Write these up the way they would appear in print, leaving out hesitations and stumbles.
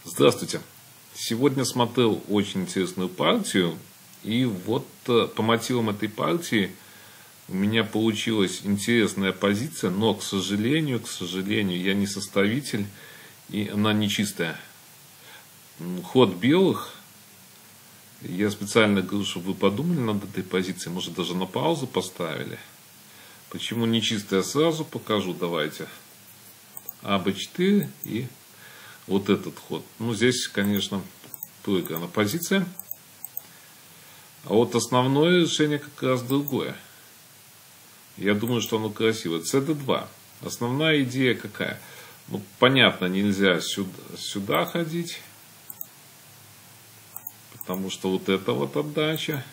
Здравствуйте. Сегодня смотрел очень интересную партию. И вот по мотивам этой партии у меня получилась интересная позиция. Но, к сожалению, я не составитель. И она нечистая. Ход белых. Я специально говорю, чтобы вы подумали над этой позицией. Может, даже на паузу поставили. Почему нечистая, сразу покажу. Давайте. АБ4 и вот этот ход. Ну, здесь, конечно, проиграна позиция. А вот основное решение как раз другое. Я думаю, что оно красивое. СД2. Основная идея какая? Ну, понятно, нельзя сюда ходить. Потому что вот это вот отдача.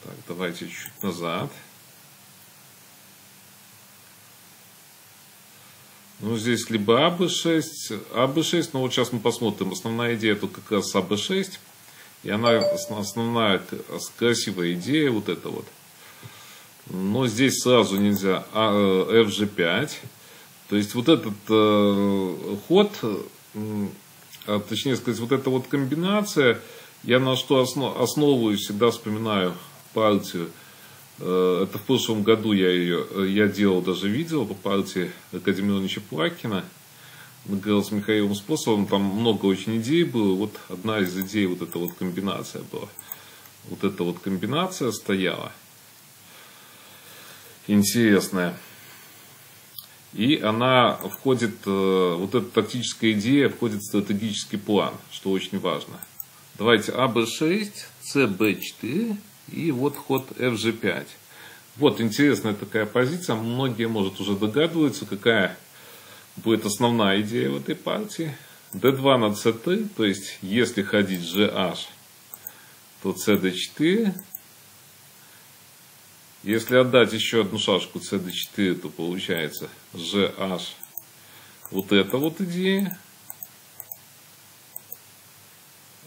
Так, давайте чуть назад. Ну, здесь либо АБ6, но вот сейчас мы посмотрим. Основная идея тут как раз АБ6. И она основная красивая идея, вот это вот. Но здесь сразу нельзя FG5. То есть вот этот ход, точнее сказать, вот эта вот комбинация, я на что основываюсь, всегда вспоминаю партию. Это в прошлом году я делал даже видео по партии Академии Ильича Плакина. Говорил с Михаилом Способом, там много очень идей было. Вот одна из идей, вот эта вот комбинация была. Вот эта вот комбинация стояла. Интересная. И она входит, вот эта тактическая идея входит в стратегический план, что очень важно. Давайте АБ6, СБ4. И вот ход FG5. Вот интересная такая позиция. Многие, может, уже догадываются, какая будет основная идея в этой партии. D2 на C3. То есть, если ходить GH, то CD4. Если отдать еще одну шашку CD4, то получается GH. Вот это вот идея.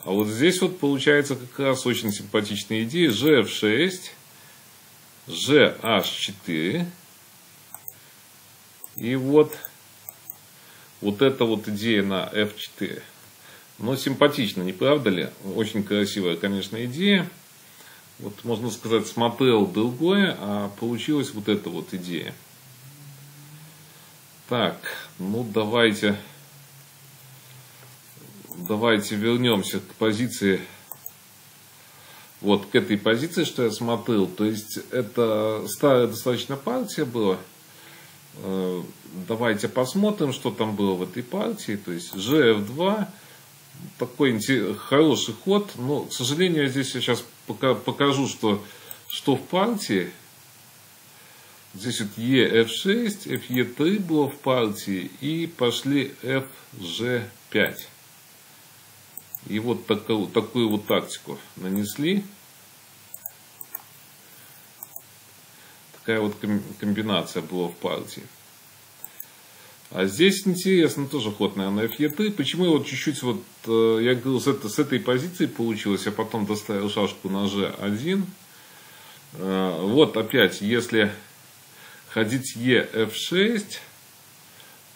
А вот здесь вот получается как раз очень симпатичная идея. GF6, GH4. И вот эта вот идея на F4. Но симпатично, не правда ли? Очень красивая, конечно, идея. Вот можно сказать, смотрел другое, а получилась вот эта вот идея. Так, ну давайте вернемся к позиции, вот к этой позиции, что я смотрел. То есть, это старая достаточно партия была. Давайте посмотрим, что там было в этой партии. То есть, GF2, такой хороший ход. Но, к сожалению, я здесь сейчас покажу, что в партии. Здесь вот EF6, FE3 было в партии. И пошли FG5. И вот такую вот тактику нанесли. Такая вот комбинация была в партии. А здесь интересно тоже ход, наверное, FE3. Почему я вот чуть-чуть вот, я говорил, с этой позиции получилось, я потом доставил шашку на G1. Вот опять, если ходить EF6,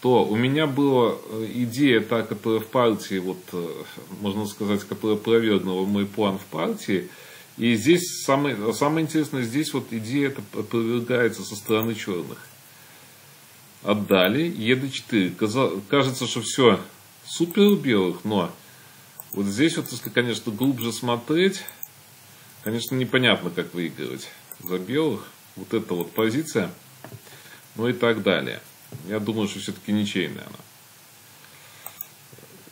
то у меня была идея, та, которая в партии, вот, можно сказать, которая опровергнула мой план в партии. И здесь самое интересное, здесь вот идея эта опровергается со стороны черных. Отдали, ED4. Кажется, что все супер у белых, но вот здесь вот, если, конечно, глубже смотреть, конечно, непонятно, как выигрывать за белых. Вот эта вот позиция, ну и так далее. Я думаю, что все-таки ничейная она.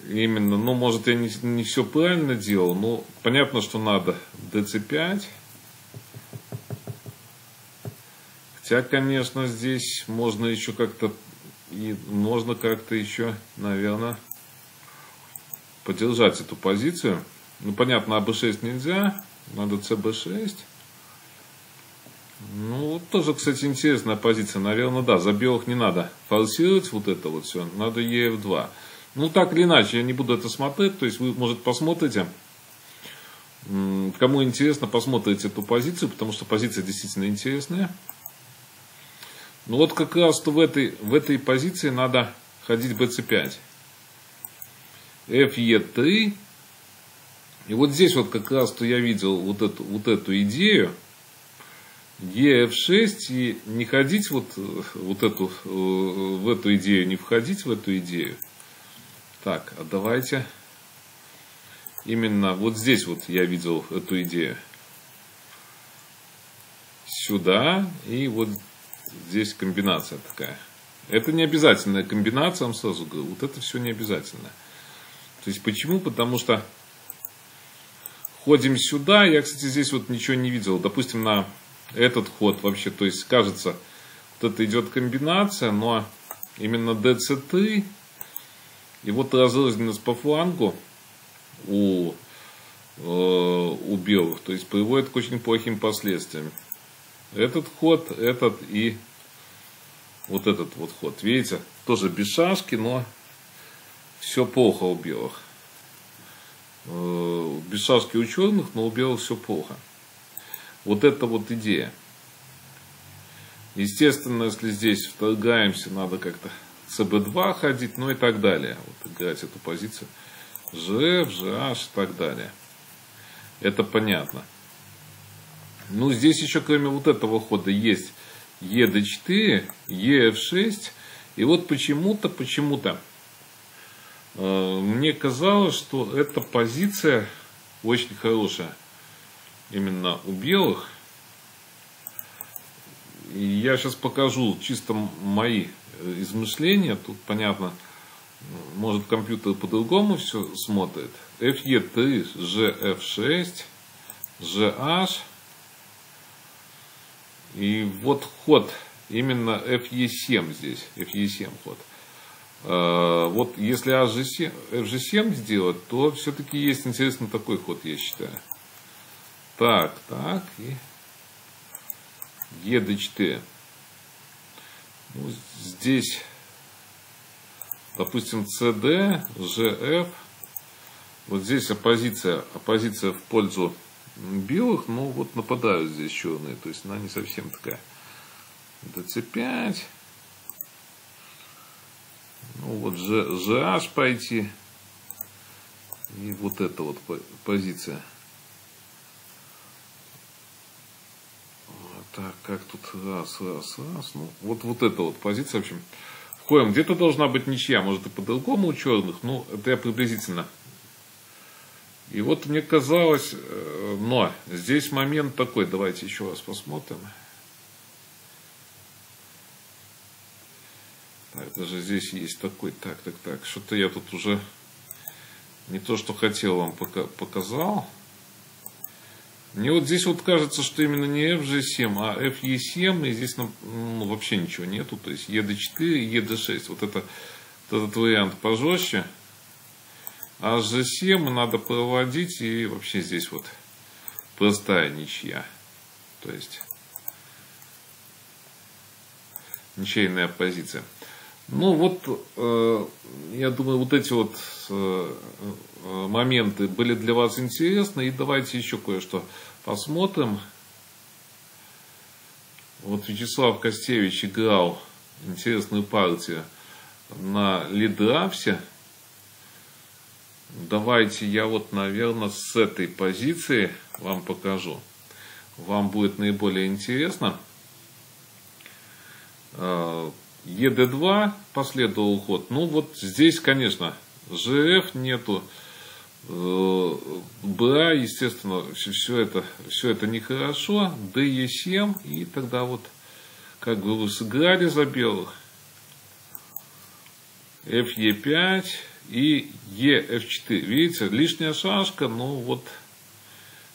Именно, ну, может, я не все правильно делал, но понятно, что надо DC5. Хотя, конечно, здесь можно еще как-то, наверное, поддержать эту позицию. Ну, понятно, АБ6 нельзя, надо ЦБ6. Ну, вот тоже, кстати, интересная позиция. Наверное, да, за белых не надо форсировать вот это вот все. Надо EF2. Ну, так или иначе, я не буду это смотреть. То есть, вы, может, посмотрите. Кому интересно, посмотрите эту позицию. Потому что позиция действительно интересная. Ну, вот как раз-то в этой позиции надо ходить BC5. FE3. И вот здесь вот как раз то я видел вот эту идею. EF6 и не ходить в эту идею, не входить в эту идею. Так, а давайте именно вот здесь вот я видел эту идею. Сюда и вот здесь комбинация такая. Это не обязательная комбинация, я вам сразу говорю. Вот это все не обязательно. То есть почему? Потому что ходим сюда. Я, кстати, здесь вот ничего не видел. Допустим, на этот ход вообще, то есть кажется, вот это идет комбинация, но именно DC3 и вот разрозненность по флангу у белых, то есть приводит к очень плохим последствиям. Этот ход, этот и вот этот вот ход. Видите, тоже без шашки, но все плохо у белых. Без шашки у черных, но у белых все плохо. Вот это вот идея. Естественно, если здесь вторгаемся, надо как-то CB2 ходить, ну и так далее. Вот играть эту позицию. GF, GH и так далее. Это понятно. Ну, здесь еще кроме вот этого хода есть ED4, EF6. И вот почему-то мне казалось, что эта позиция очень хорошая. Именно у белых. И я сейчас покажу чисто мои измышления. Тут понятно, может компьютер по-другому все смотрит. FE3, GF6, GH. И вот ход именно FE7 здесь. FE7 ход. Вот если FG7 сделать, то все-таки есть интересный такой ход, я считаю. Так, и ED4. Ну, здесь, допустим, CD, GF. Вот здесь оппозиция в пользу белых, но вот нападают здесь черные. То есть она не совсем такая. DC5. Ну вот GH пойти. И вот эта вот позиция. Так, как тут раз. Ну, вот эта вот позиция, в общем. Входим. Где-то должна быть ничья, может и по-другому у черных, ну, это я приблизительно. И вот мне казалось, но здесь момент такой, давайте еще раз посмотрим. Так, даже здесь есть такой, так, что-то я тут уже не то, что хотел, вам показал. Мне вот здесь вот кажется, что именно не FG7, а FE7, и здесь вообще ничего нету. То есть ED4 и ED6. Вот этот вариант пожестче. А G7 надо проводить, и вообще здесь вот простая ничья. То есть ничейная позиция. Ну вот, я думаю, вот эти вот моменты были для вас интересны. И давайте еще кое-что посмотрим. Вот Вячеслав Костевич играл интересную партию на лидрафсе. Давайте я вот, наверное, с этой позиции вам покажу. Вам будет наиболее интересно. ED2 последовал ход. Ну вот здесь, конечно, GF нету. БА, естественно, все это нехорошо. DE7. И тогда вот, как бы вы сыграли за белых. FE5 и EF4. Видите, лишняя шашка, но вот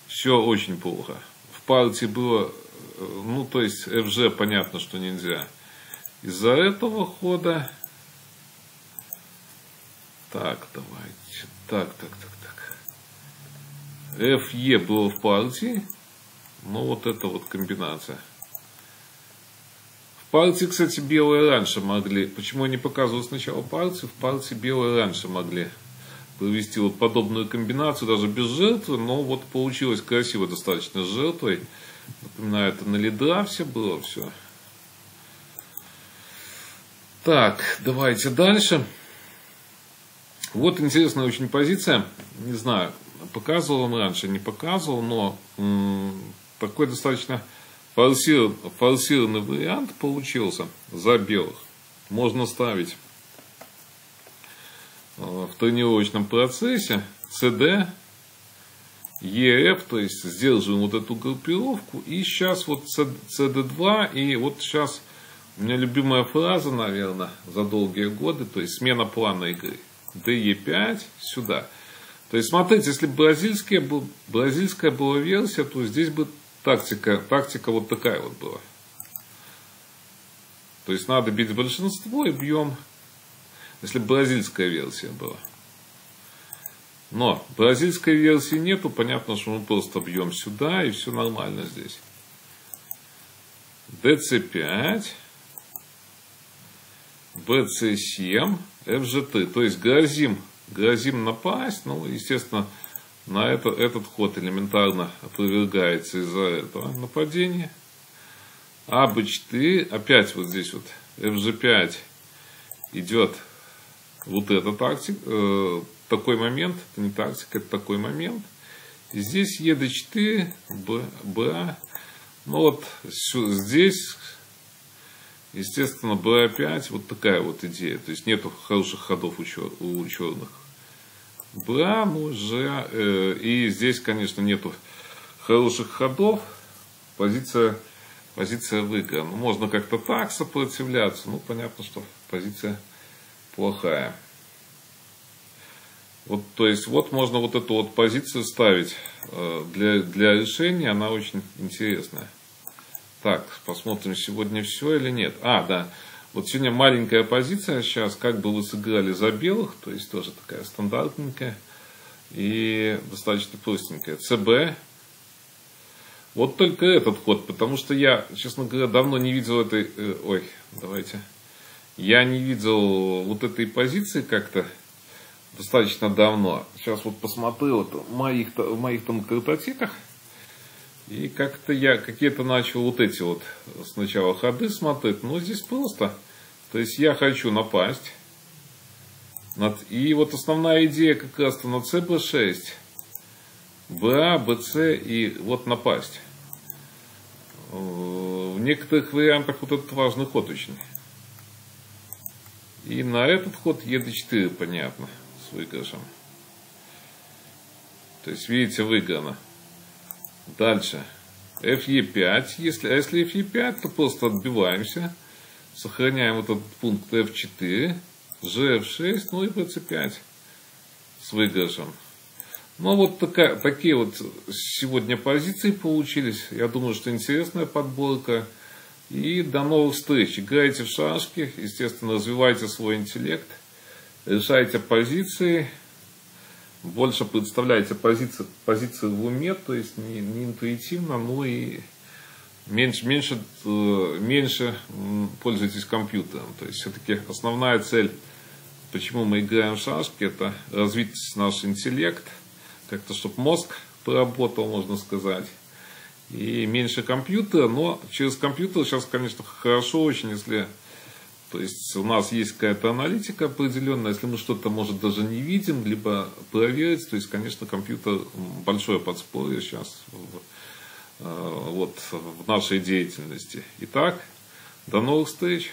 все очень плохо. В партии было, ну то есть FG понятно, что нельзя. Из-за этого хода. Так, давайте. Так. FE было в партии. Ну, вот это вот комбинация. В партии, кстати, белые раньше могли. Почему я не показывал сначала партию? В партии белые раньше могли провести вот подобную комбинацию, даже без жертвы. Но вот получилось красиво достаточно с жертвой. Напоминаю, это на лидрафсе было все. Так, давайте дальше. Вот интересная очень позиция. Не знаю, показывал он раньше, не показывал, но такой достаточно форсированный вариант получился за белых. Можно ставить в тренировочном процессе CD, EF, то есть сдерживаем вот эту группировку. И сейчас вот CD2, и вот сейчас у меня любимая фраза, наверное, за долгие годы, то есть смена плана игры. DE5 сюда. То есть смотрите, если бразильская была версия, то здесь бы тактика вот такая вот была. То есть надо бить большинство и бьем, если бразильская версия была. Но бразильской версии нету, понятно, что мы просто бьем сюда и все нормально здесь. DC5, BC7, FG3. То есть грозим напасть, ну, естественно, на этот ход элементарно опровергается из-за этого нападения. АБ4, опять вот здесь вот FG5 идет вот эта тактика, такой момент, это не тактика, это такой момент. И здесь ЕД4, БА, ну вот здесь, естественно, БА5, вот такая вот идея, то есть нету хороших ходов у черных. БА, ну, Ж, и здесь, конечно, нету хороших ходов, позиция выиграна. Ну, можно как-то так сопротивляться, ну, понятно, что позиция плохая. Вот, то есть, вот можно вот эту вот позицию ставить для решения, она очень интересная. Так, посмотрим, сегодня все или нет. Да, вот сегодня маленькая позиция, сейчас как бы вы сыграли за белых, то есть тоже такая стандартненькая и достаточно простенькая. ЦБ. Вот только этот ход, потому что я, честно говоря, давно не видел этой, я не видел вот этой позиции как-то достаточно давно. Сейчас вот посмотрел в моих там картотеках. И как-то я какие-то начал вот эти вот сначала ходы смотреть. Но здесь просто. То есть я хочу напасть. И вот основная идея как раз-то на ЦБ6. БА, БЦ и вот напасть. В некоторых вариантах вот этот важный ход очень. И на этот ход ЕД4, понятно, с выигрышем. То есть, видите, выиграно. Дальше. FE5. Если FE5, то просто отбиваемся. Сохраняем этот пункт F4. GF6, ну и BC5 с выигрышем. Ну, вот такие вот сегодня позиции получились. Я думаю, что интересная подборка. И до новых встреч. Играйте в шашки. Естественно, развивайте свой интеллект. Решайте позиции. Больше представляйте позиции в уме. То есть не интуитивно, но и меньше пользуйтесь компьютером. То есть все-таки основная цель, почему мы играем в шашки, это развить наш интеллект. Как-то, чтобы мозг поработал, можно сказать. И меньше компьютера, но через компьютер сейчас, конечно, хорошо очень, если, то есть у нас есть какая-то аналитика определенная, если мы что-то, может, даже не видим, либо проверить, то есть, конечно, компьютер большое подспорье сейчас вот в нашей деятельности. Итак, до новых встреч!